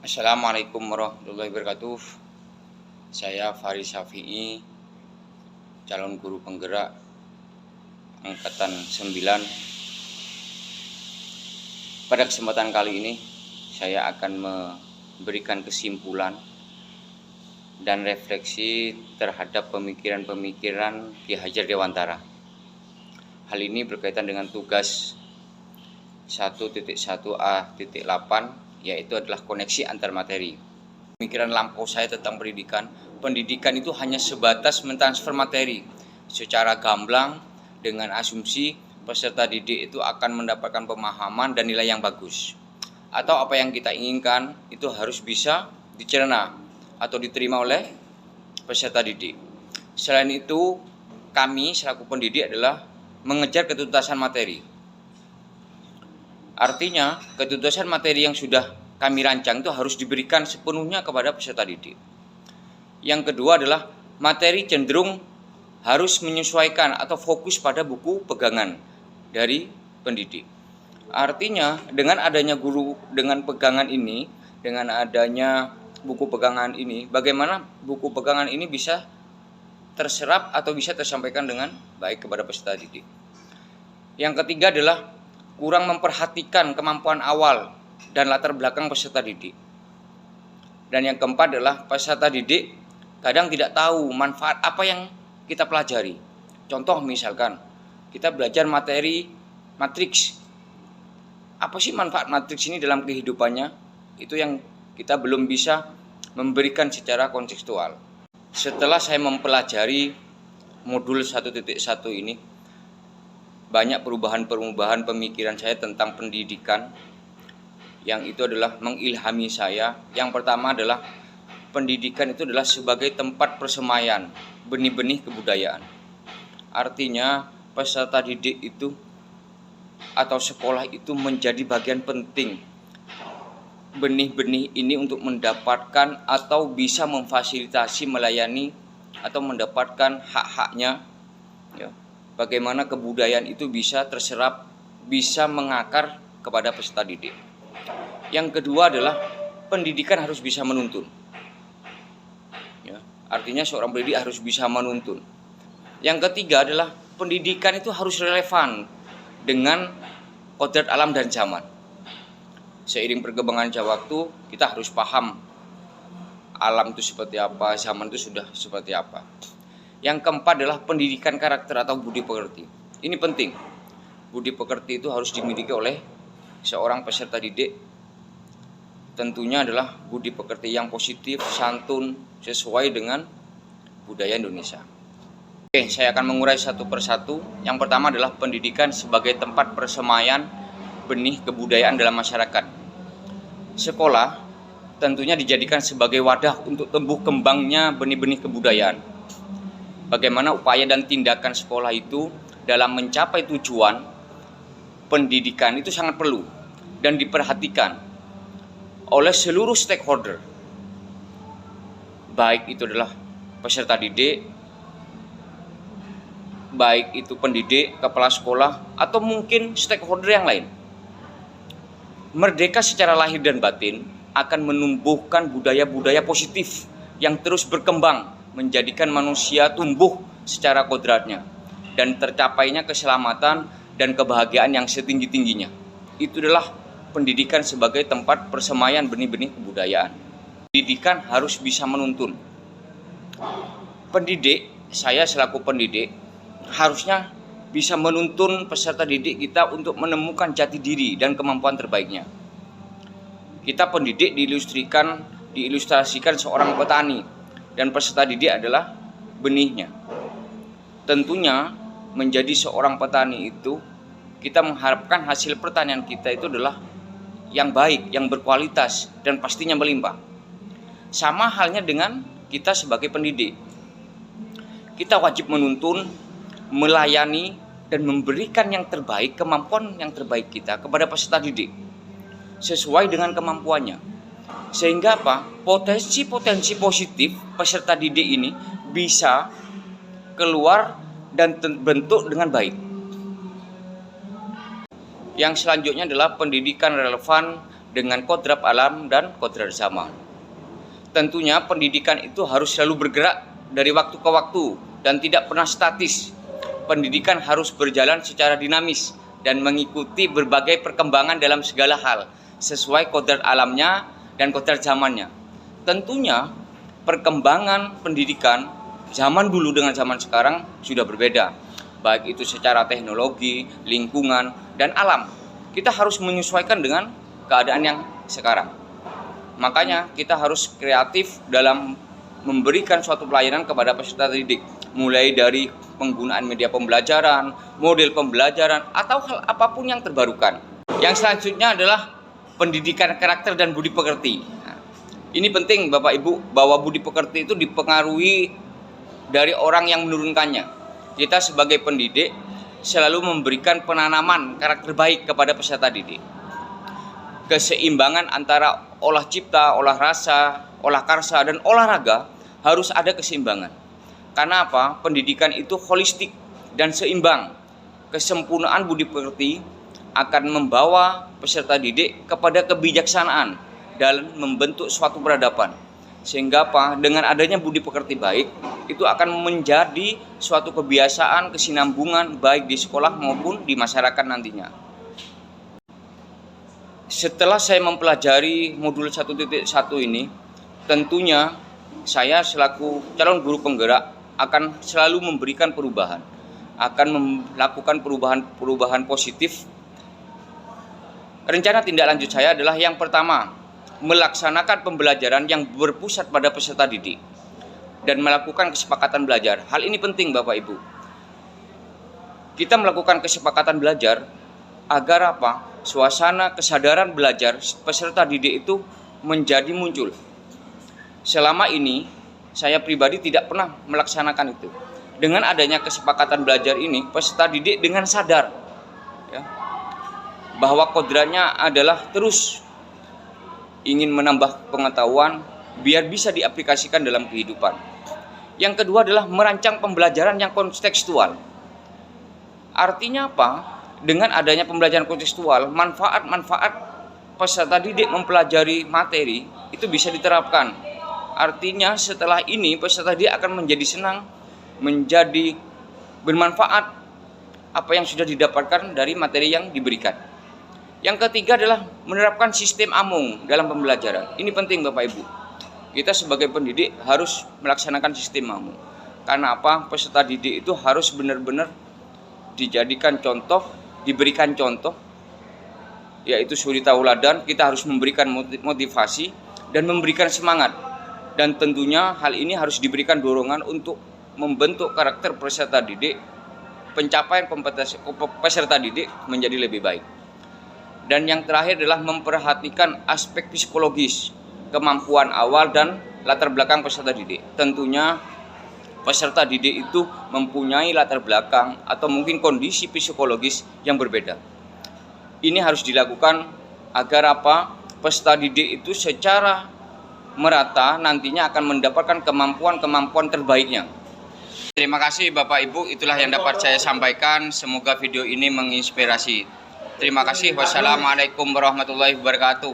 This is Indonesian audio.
Assalamualaikum warahmatullahi wabarakatuh. Saya Faris Syafi'i, calon guru penggerak angkatan 9. Pada kesempatan kali ini saya akan memberikan kesimpulan dan refleksi terhadap pemikiran-pemikiran Ki Hajar Dewantara. Hal ini berkaitan dengan tugas 1.1a.8, yaitu adalah koneksi antar materi. Pemikiran lampau saya tentang pendidikan itu hanya sebatas mentransfer materi secara gamblang dengan asumsi peserta didik itu akan mendapatkan pemahaman dan nilai yang bagus, atau apa yang kita inginkan itu harus bisa dicerna atau diterima oleh peserta didik. Selain itu, kami selaku pendidik adalah mengejar ketuntasan materi. Artinya, ketuntasan materi yang sudah kami rancang itu harus diberikan sepenuhnya kepada peserta didik. Yang kedua adalah materi cenderung harus menyesuaikan atau fokus pada buku pegangan dari pendidik. Artinya, dengan adanya guru dengan pegangan ini, dengan adanya buku pegangan ini, bagaimana buku pegangan ini bisa terserap atau bisa tersampaikan dengan baik kepada peserta didik. Yang ketiga adalah kurang memperhatikan kemampuan awal dan latar belakang peserta didik. Dan yang keempat adalah peserta didik kadang tidak tahu manfaat apa yang kita pelajari. Contoh misalkan kita belajar materi matriks. Apa sih manfaat matriks ini dalam kehidupannya? Itu yang kita belum bisa memberikan secara kontekstual. Setelah saya mempelajari modul 1.1 ini, banyak perubahan pemikiran saya tentang pendidikan yang itu adalah mengilhami saya. Yang pertama adalah pendidikan itu adalah sebagai tempat persemaian benih-benih kebudayaan. Artinya peserta didik itu atau sekolah itu menjadi bagian penting benih-benih ini untuk mendapatkan atau bisa memfasilitasi, melayani atau mendapatkan hak-haknya, ya. Bagaimana kebudayaan itu bisa terserap, bisa mengakar kepada peserta didik. Yang kedua adalah pendidikan harus bisa menuntun, ya. Artinya seorang pendidik harus bisa menuntun. Yang ketiga adalah pendidikan itu harus relevan dengan kodrat alam dan zaman. Seiring perkembangan waktu, kita harus paham alam itu seperti apa, zaman itu sudah seperti apa. Yang keempat adalah pendidikan karakter atau budi pekerti. Ini penting. Budi pekerti itu harus dimiliki oleh seorang peserta didik. Tentunya adalah budi pekerti yang positif, santun, sesuai dengan budaya Indonesia. Oke, saya akan mengurai satu persatu. Yang pertama adalah pendidikan sebagai tempat persemaian benih kebudayaan dalam masyarakat. Sekolah tentunya dijadikan sebagai wadah untuk tumbuh kembangnya benih-benih kebudayaan. Bagaimana upaya dan tindakan sekolah itu dalam mencapai tujuan pendidikan itu sangat perlu dan diperhatikan oleh seluruh stakeholder. Baik itu adalah peserta didik, baik itu pendidik, kepala sekolah, atau mungkin stakeholder yang lain. Merdeka secara lahir dan batin akan menumbuhkan budaya-budaya positif yang terus berkembang, menjadikan manusia tumbuh secara kodratnya dan tercapainya keselamatan dan kebahagiaan yang setinggi-tingginya. Itu adalah pendidikan sebagai tempat persemaian benih-benih kebudayaan. Pendidikan harus bisa menuntun. Pendidik, saya selaku pendidik, harusnya bisa menuntun peserta didik kita untuk menemukan jati diri dan kemampuan terbaiknya. Kita pendidik diilustrasikan seorang petani, dan peserta didik adalah benihnya. Tentunya menjadi seorang petani itu kita mengharapkan hasil pertanian kita itu adalah yang baik, yang berkualitas, dan pastinya melimpah. Sama halnya dengan kita sebagai pendidik. Kita wajib menuntun, melayani, dan memberikan yang terbaik, kemampuan yang terbaik kita kepada peserta didik sesuai dengan kemampuannya. Sehingga apa? Potensi-potensi positif peserta didik ini bisa keluar dan terbentuk dengan baik. Yang selanjutnya adalah pendidikan relevan dengan kodrat alam dan kodrat zaman. Tentunya pendidikan itu harus selalu bergerak dari waktu ke waktu dan tidak pernah statis. Pendidikan harus berjalan secara dinamis dan mengikuti berbagai perkembangan dalam segala hal sesuai kodrat alamnya dan kodrat zamannya. Tentunya perkembangan pendidikan zaman dulu dengan zaman sekarang sudah berbeda, baik itu secara teknologi, lingkungan, dan alam. Kita harus menyesuaikan dengan keadaan yang sekarang. Makanya kita harus kreatif dalam memberikan suatu pelayanan kepada peserta didik, mulai dari penggunaan media pembelajaran, model pembelajaran, atau hal apapun yang terbarukan. Yang selanjutnya adalah pendidikan karakter dan budi pekerti. Nah, ini penting Bapak Ibu, bahwa budi pekerti itu dipengaruhi dari orang yang menurunkannya. Kita sebagai pendidik selalu memberikan penanaman karakter baik kepada peserta didik. Keseimbangan antara olah cipta, olah rasa, olah karsa, dan olahraga harus ada keseimbangan. Karena apa? Pendidikan itu holistik dan seimbang. Kesempurnaan budi pekerti akan membawa peserta didik kepada kebijaksanaan dalam membentuk suatu peradaban. Sehingga apa? Dengan adanya budi pekerti baik, itu akan menjadi suatu kebiasaan, kesinambungan baik di sekolah maupun di masyarakat nantinya. Setelah saya mempelajari modul 1.1 ini, tentunya saya selaku calon guru penggerak akan selalu memberikan perubahan, akan melakukan perubahan positif. Rencana tindak lanjut saya adalah yang pertama, melaksanakan pembelajaran yang berpusat pada peserta didik dan melakukan kesepakatan belajar. Hal ini penting Bapak Ibu. Kita melakukan kesepakatan belajar agar apa? Suasana kesadaran belajar peserta didik itu menjadi muncul. Selama ini saya pribadi tidak pernah melaksanakan itu. Dengan adanya kesepakatan belajar ini, peserta didik dengan sadar ya, bahwa kodratnya adalah terus ingin menambah pengetahuan biar bisa diaplikasikan dalam kehidupan. Yang kedua adalah merancang pembelajaran yang kontekstual. Artinya apa? Dengan adanya pembelajaran kontekstual, manfaat-manfaat peserta didik mempelajari materi itu bisa diterapkan. Artinya setelah ini peserta didik akan menjadi senang, menjadi bermanfaat apa yang sudah didapatkan dari materi yang diberikan. Yang ketiga adalah menerapkan sistem amung dalam pembelajaran. Ini penting Bapak Ibu. Kita sebagai pendidik harus melaksanakan sistem amung. Karena apa? Peserta didik itu harus benar-benar dijadikan contoh, diberikan contoh, yaitu suri tauladan. Kita harus memberikan motivasi dan memberikan semangat. Dan tentunya hal ini harus diberikan dorongan untuk membentuk karakter peserta didik, pencapaian kompetensi peserta didik menjadi lebih baik. Dan yang terakhir adalah memperhatikan aspek psikologis, kemampuan awal dan latar belakang peserta didik. Tentunya peserta didik itu mempunyai latar belakang atau mungkin kondisi psikologis yang berbeda. Ini harus dilakukan agar apa? Peserta didik itu secara merata nantinya akan mendapatkan kemampuan terbaiknya. Terima kasih Bapak Ibu, itulah yang dapat saya sampaikan. Semoga video ini menginspirasi. Terima kasih. Wassalamualaikum warahmatullahi wabarakatuh.